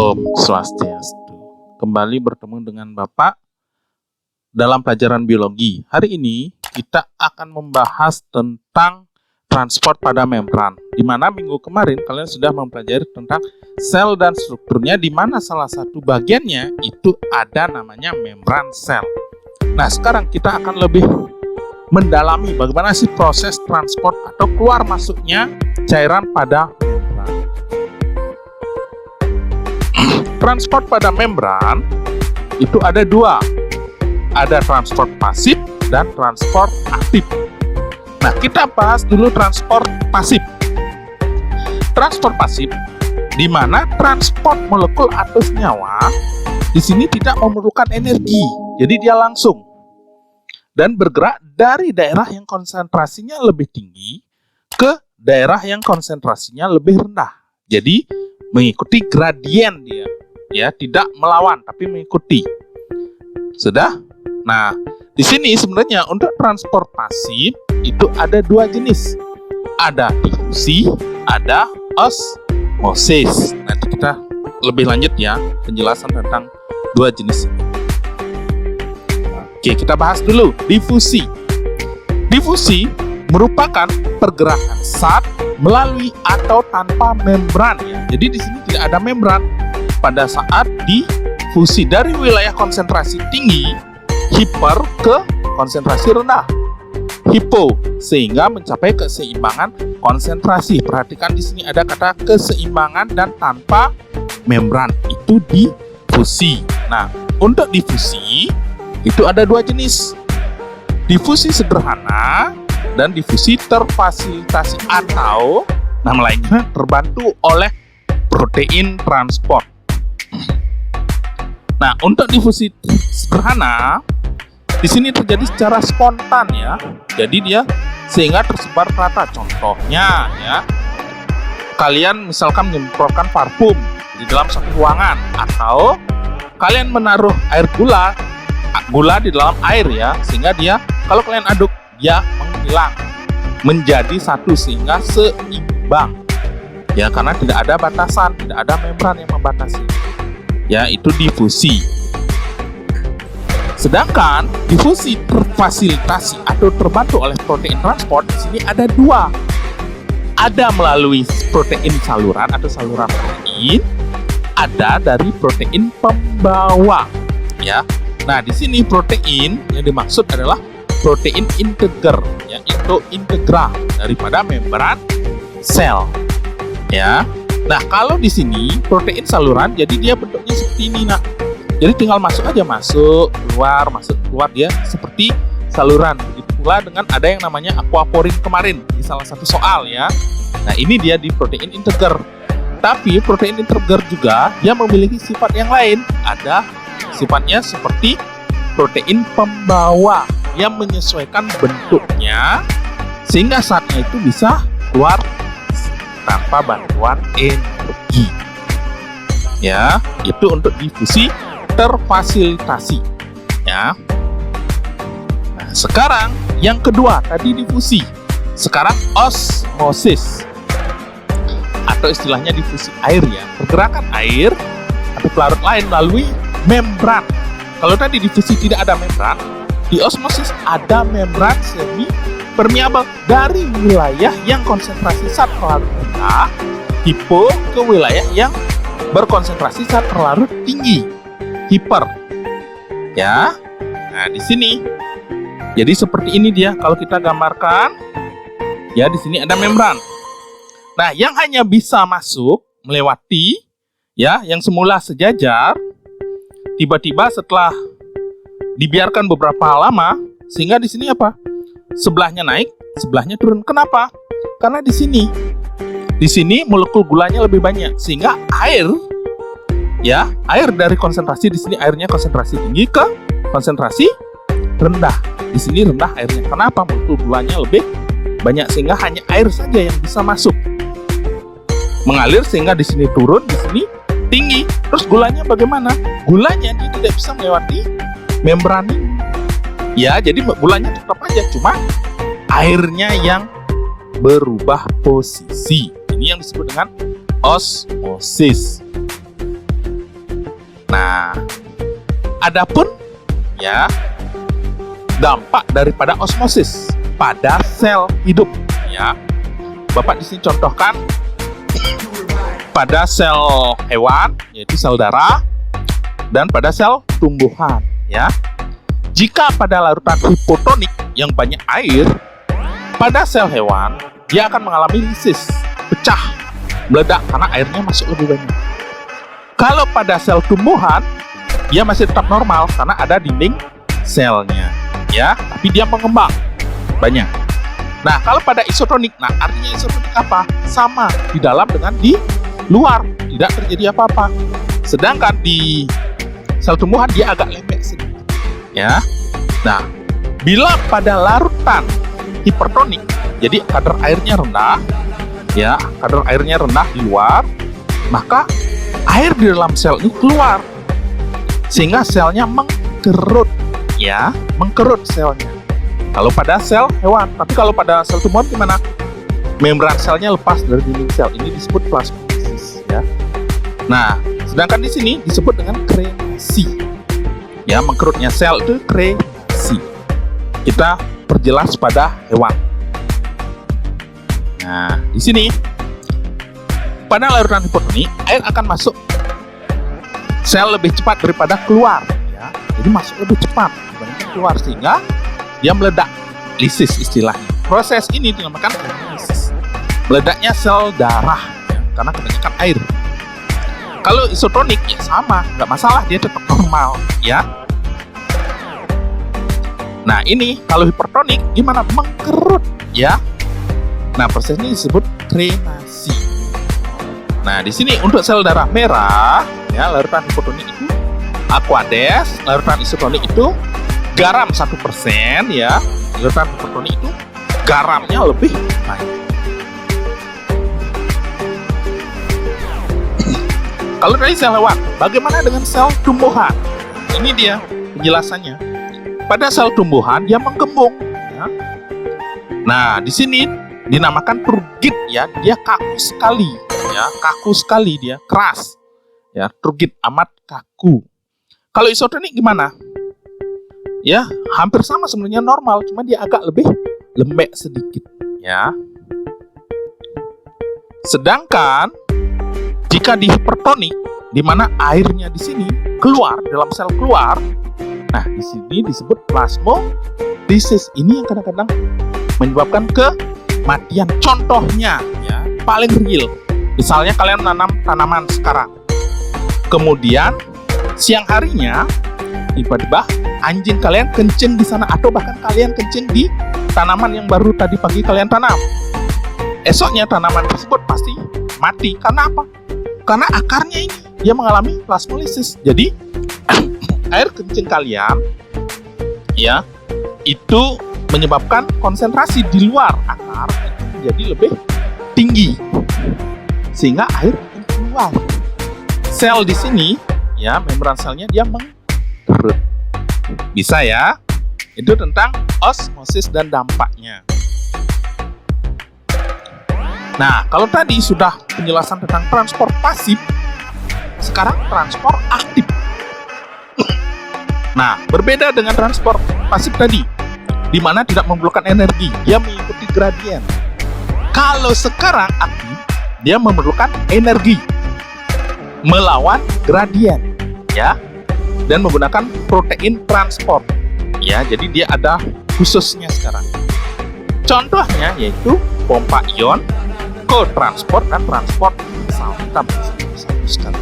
Om Swastiastu. Kembali bertemu dengan Bapak dalam pelajaran biologi. Hari ini kita akan membahas tentang transport pada membran. Di mana minggu kemarin kalian sudah mempelajari tentang sel dan strukturnya, di mana salah satu bagiannya itu ada namanya membran sel. Nah, sekarang kita akan lebih mendalami bagaimana sih proses transport atau keluar masuknya cairan pada membran. Transport pada membran itu ada dua, ada transport pasif dan transport aktif. Nah, kita bahas dulu transport pasif. Transport pasif di mana transport molekul atau senyawa di sini tidak memerlukan energi, jadi dia langsung dan bergerak dari daerah yang konsentrasinya lebih tinggi ke daerah yang konsentrasinya lebih rendah. Jadi mengikuti gradien dia. Ya, tidak melawan tapi mengikuti. Sudah? Nah, di sini sebenarnya untuk transport pasif itu ada dua jenis. Ada difusi, ada osmosis. Nanti kita lebih lanjut ya penjelasan tentang dua jenis ini. Oke, kita bahas dulu difusi. Difusi merupakan pergerakan zat melalui atau tanpa membran ya. Jadi di sini tidak ada membran. Pada saat difusi dari wilayah konsentrasi tinggi hiper ke konsentrasi rendah hipo, sehingga mencapai keseimbangan konsentrasi. Perhatikan di sini ada kata keseimbangan dan tanpa membran, itu difusi. Nah, untuk difusi itu ada dua jenis, difusi sederhana dan difusi terfasilitasi atau nama lainnya terbantu oleh protein transport. Nah, untuk difusi sederhana di sini terjadi secara spontan ya. Jadi dia sehingga tersebar rata. Contohnya ya, kalian misalkan menyemprotkan parfum di dalam satu ruangan, atau kalian menaruh air gula di dalam air ya, sehingga dia kalau kalian aduk dia menghilang menjadi satu sehingga seimbang. Ya, karena tidak ada batasan, tidak ada membran yang membatasi. Ya, itu difusi. Sedangkan difusi terfasilitasi atau terbantu oleh protein transport di sini ada dua. Ada melalui protein saluran atau saluran protein, ada dari protein pembawa. Ya. Nah, di sini protein yang dimaksud adalah protein integer, ya, itu integra daripada membran sel. Ya. Nah, kalau di sini protein saluran, jadi dia bentuknya seperti ini, nak. Jadi tinggal masuk aja, masuk keluar dia seperti saluran. Begitu pula dengan ada yang namanya aquaporin kemarin di salah satu soal ya. Nah, ini dia di protein integer. Tapi protein integer juga dia memiliki sifat yang lain. Ada sifatnya seperti protein pembawa yang menyesuaikan bentuknya sehingga saatnya itu bisa keluar tanpa bantuan energi. Ya, itu untuk difusi terfasilitasi. Ya. Nah, sekarang yang kedua tadi difusi. Sekarang osmosis. Atau istilahnya difusi air ya. Pergerakan air atau pelarut lain melalui membran. Kalau tadi difusi tidak ada membran, di osmosis ada membran semi permeabel dari wilayah yang konsentrasi zat pelarut rendah hipo ke wilayah yang berkonsentrasi zat pelarut tinggi hiper. Ya. Nah, di sini jadi seperti ini dia kalau kita gambarkan. Ya, di sini ada membran. Nah, yang hanya bisa masuk melewati ya, yang semula sejajar tiba-tiba setelah dibiarkan beberapa lama sehingga di sini apa? Sebelahnya naik, sebelahnya turun. Kenapa? Karena di sini molekul gulanya lebih banyak sehingga air dari konsentrasi di sini airnya konsentrasi tinggi ke konsentrasi rendah. Di sini rendah airnya. Kenapa? Molekul gulanya lebih banyak sehingga hanya air saja yang bisa masuk. Mengalir sehingga di sini turun, di sini tinggi. Terus gulanya bagaimana? Gulanya dia tidak bisa melewati membran ini. Ya, jadi gulanya tetap aja, cuma airnya yang berubah posisi. Ini yang disebut dengan osmosis. Adapun ya dampak daripada osmosis pada sel hidup ya. Bapak di sini contohkan pada sel hewan yaitu sel darah dan pada sel tumbuhan ya. Jika pada larutan hipotonik yang banyak air, pada sel hewan dia akan mengalami lisis, pecah, meledak karena airnya masuk lebih banyak. Kalau pada sel tumbuhan dia masih tetap normal karena ada dinding selnya ya, tapi dia mengembang banyak. Nah, kalau pada isotonik, nah artinya isotonik apa? Sama di dalam dengan di luar, tidak terjadi apa-apa. Sedangkan di sel tumbuhan dia agak lembek sedikit ya. Nah, bila pada larutan hipertonik, jadi kadar airnya rendah ya, kadar airnya rendah di luar, maka air di dalam sel ini keluar sehingga selnya mengkerut ya, mengkerut selnya. Kalau pada sel hewan, tapi kalau pada sel tumbuhan gimana? Membran selnya lepas dari dinding sel, ini disebut plasmolisis ya. Nah, sedangkan di sini disebut dengan kremasi. Ya, mengkerutnya sel itu kremasi. Kita perjelas pada hewan. Nah, di sini pada larutan hipotonik, air akan masuk sel lebih cepat daripada keluar ya. Jadi masuk lebih cepat dibanding keluar sehingga dia meledak, lisis istilahnya. Proses ini dinamakan lisis. Meledaknya sel darah ya, karena kebanyakan air. Kalau isotonik ya sama, nggak masalah, dia tetap normal ya. Nah, ini kalau hipertonik gimana? Mengkerut ya. Nah, proses ini disebut kremasi. Nah, di sini untuk sel darah merah ya, larutan hipotonik itu aqueous, larutan isotonik itu garam 1% ya. Larutan hipotonik itu garamnya lebih banyak. Kalau dari sel hewan, bagaimana dengan sel tumbuhan? Ini dia penjelasannya. Pada sel tumbuhan dia menggembung ya. Nah, di sini dinamakan turgid ya, dia kaku sekali ya, kaku sekali dia, keras ya, turgid amat kaku. Kalau isotonik gimana? Ya, hampir sama sebenarnya, normal, cuma dia agak lebih lembek sedikit ya. Sedangkan jika di hipertonik, di mana airnya di sini keluar dalam sel keluar, nah di sini disebut plasmolisis. Ini yang kadang-kadang menyebabkan kematian. Contohnya ya, paling real. Misalnya kalian menanam tanaman sekarang, kemudian siang harinya tiba-tiba anjing kalian kencing di sana, atau bahkan kalian kencing di tanaman yang baru tadi pagi kalian tanam. Esoknya tanaman tersebut pasti mati. Karena apa? Karena akarnya ini dia mengalami plasmolisis. Jadi air kencing kalian ya itu menyebabkan konsentrasi di luar akar itu menjadi lebih tinggi sehingga air akan keluar. Sel di sini ya, membran selnya dia mengkerut. Bisa ya? Itu tentang osmosis dan dampaknya. Nah, kalau tadi sudah penjelasan tentang transport pasif, sekarang transport aktif. Nah, berbeda dengan transport pasif tadi, di mana tidak memerlukan energi, dia mengikuti gradien. Kalau sekarang aktif, dia memerlukan energi, melawan gradien, ya, dan menggunakan protein transport, ya. Jadi dia ada khususnya sekarang. Contohnya yaitu pompa ion, co-transport, dan transport masal. Kita satu sekali.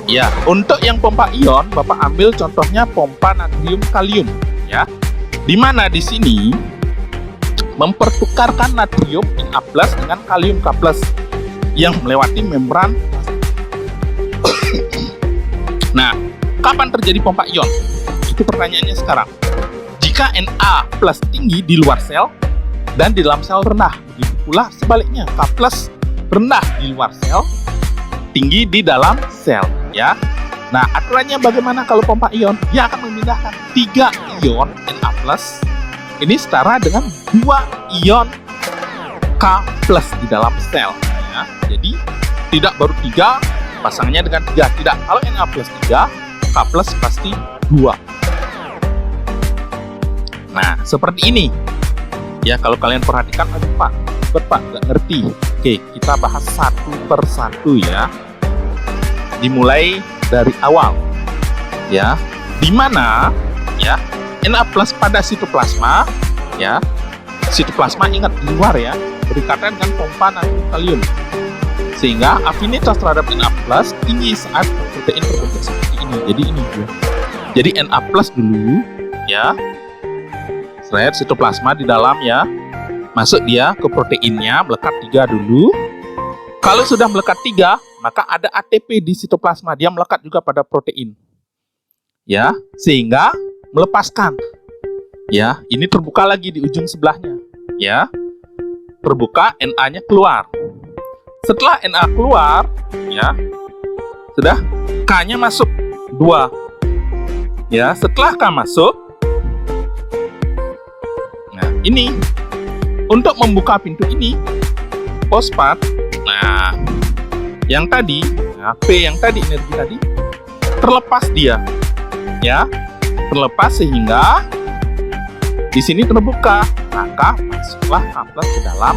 Ya, untuk yang pompa ion, Bapak ambil contohnya pompa natrium kalium, ya. Di mana di sini mempertukarkan natrium Na+ dengan kalium K+ yang melewati membran. Nah, kapan terjadi pompa ion? Itu pertanyaannya sekarang. Jika Na+ tinggi di luar sel dan di dalam sel rendah, begitu pula sebaliknya, K+ rendah di luar sel, tinggi di dalam sel, ya. Nah, aturannya bagaimana kalau pompa ion? Dia akan memindahkan 3 ion Na+ ini setara dengan 2 ion K+ di dalam sel, ya. Jadi tidak baru 3 pasangannya dengan 3. Tidak, kalau Na plus 3, K plus pasti 2. Nah, seperti ini. Ya, kalau kalian perhatikan, aduh Pak, nggak ngerti. Oke, kita bahas satu per satu ya. Dimulai dari awal. Ya, di mana ya Na plus pada sitoplasma, ya, sitoplasma ingat di luar ya, berikatan dengan pompa natrium, sehingga afinitas terhadap Na plus tinggi saat protein terbentuk seperti ini. Jadi ini dia. Jadi Na plus dulu, ya, sitoplasma di dalam ya, masuk dia ke proteinnya, melekat 3 dulu. Kalau sudah melekat 3, maka ada ATP di sitoplasma, dia melekat juga pada protein. Ya, sehingga melepaskan. Ya, ini terbuka lagi di ujung sebelahnya. Ya, terbuka, Na-nya keluar. Setelah Na keluar, ya, sudah K-nya masuk 2. Ya, setelah K masuk, nah ini untuk membuka pintu ini fosfat. Nah, yang tadi, nah, P yang tadi, energi tadi terlepas dia, ya, terlepas sehingga di sini terbuka, maka masuklah K plus ke dalam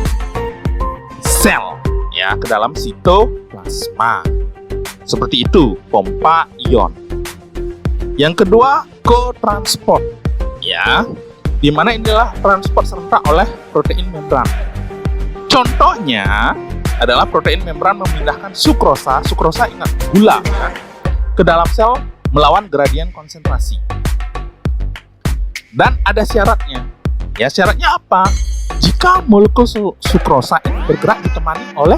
sel, ya, ke dalam sitoplasma. Seperti itu pompa ion. Yang kedua, kotransport, ya, di mana inilah transport serentak oleh protein membran. Contohnya adalah protein membran memindahkan sukrosa ingat gula, ya, ke dalam sel melawan gradien konsentrasi. Dan ada syaratnya. Ya, syaratnya apa? Jika molekul sukrosa ini bergerak ditemani oleh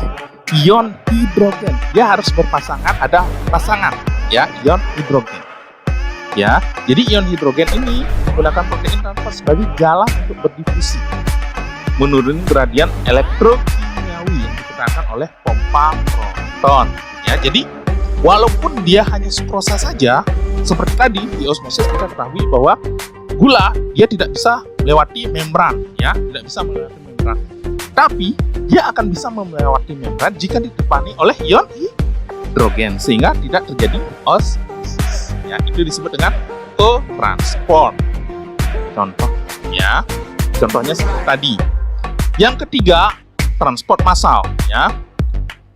ion hidrogen, dia harus berpasangan, ada pasangan, ya, ion hidrogen. Ya, jadi ion hidrogen ini menggunakan protein transport sebagai jalan untuk berdifusi, menurunkan gradien elektrokimiawi yang ditekankan oleh pompa proton. Ya, jadi walaupun dia hanya sukrosa saja, seperti tadi di osmosis kita ketahui bahwa gula dia tidak bisa melewati membran, ya, tidak bisa melewati membran. Tapi dia akan bisa melewati membran jika ditemani oleh ion hidrogen, sehingga tidak terjadi osmosis. Ya, itu disebut dengan kotransport. Contoh, ya, contohnya seperti tadi. Yang ketiga, transport massal, ya.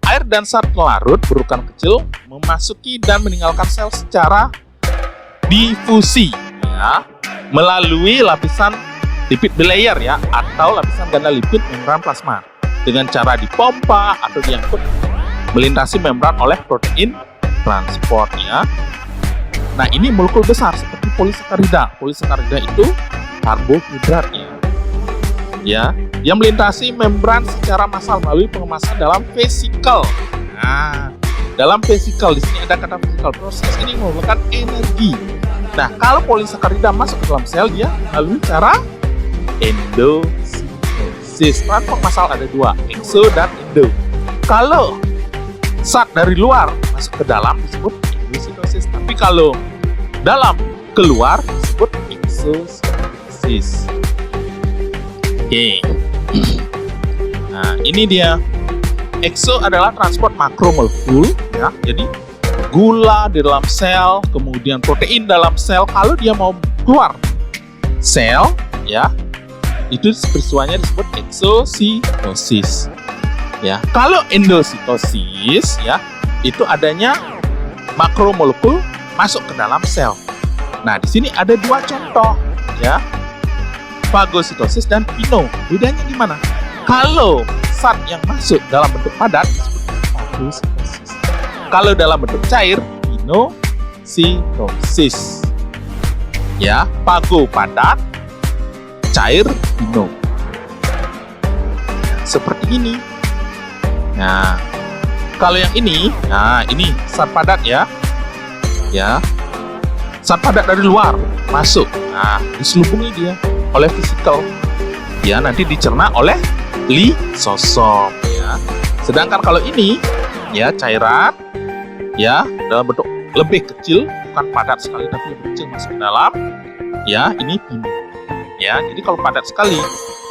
Air dan zat pelarut berukuran kecil memasuki dan meninggalkan sel secara difusi, ya, melalui lapisan lipid bilayer, ya, atau lapisan ganda lipid membran plasma dengan cara dipompa atau diangkut melintasi membran oleh protein transport, ya. Nah, ini molekul besar seperti polisakarida. Polisakarida itu karbohidrat, ya, yang melintasi membran secara massal melalui pengemasan dalam vesikel. Nah, dalam vesikel di sini ada kata vesikel. Proses ini memerlukan energi. Nah, kalau polisakarida masuk ke dalam sel, dia melalui cara endositosis. Transport massal ada 2, exo dan endo. Kalau zat dari luar masuk ke dalam disebut endositosis, tapi kalau dalam keluar disebut exositosis. Oke. Nah, ini dia. Exo adalah transport makromolekul, ya. Jadi gula di dalam sel, kemudian protein dalam sel. Kalau dia mau keluar sel, ya, itu peristiwanya disebut exositosis. Ya, kalau endositosis, ya, itu adanya makromolekul masuk ke dalam sel. Nah, di sini ada 2 contoh, ya, fagositosis dan pino. Bedanya di mana? Kalau zat yang masuk dalam bentuk padat disebut fagositosis. Kalau dalam bentuk cair, pinositosis. Ya, fago padat, cair pino. Nah, seperti ini. Nah, kalau yang ini, nah ini zat padat, ya. Ya. Zat padat dari luar masuk. Nah, diselubungi dia oleh vesikel. Ya, nanti dicerna oleh lisosom, ya. Sedangkan kalau ini, ya, cairan, ya, dalam bentuk lebih kecil, bukan padat sekali tapi lebih kecil masuk ke dalam, ya, ini pino. Ya, jadi kalau padat sekali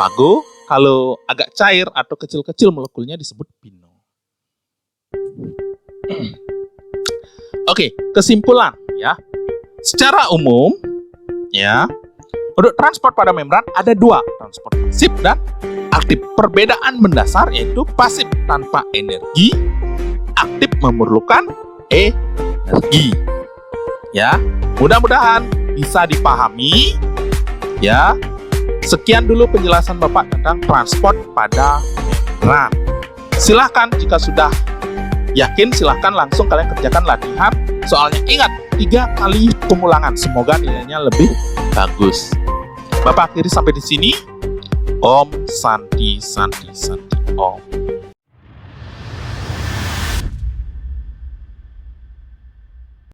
fago, kalau agak cair atau kecil-kecil molekulnya disebut pino. Oke, kesimpulan ya. Secara umum ya, untuk transport pada membran ada dua, transport pasif dan aktif. Perbedaan mendasar yaitu pasif tanpa energi, aktif memerlukan energi. Ya, mudah-mudahan bisa dipahami ya. Sekian dulu penjelasan Bapak tentang transport pada membran. Silahkan jika sudah yakin, silahkan langsung kalian kerjakan latihan. Soalnya ingat, 3 kali pengulangan. Semoga nilainya lebih bagus. Bapak akhiri sampai di sini. Om Santi Santi Santi Om.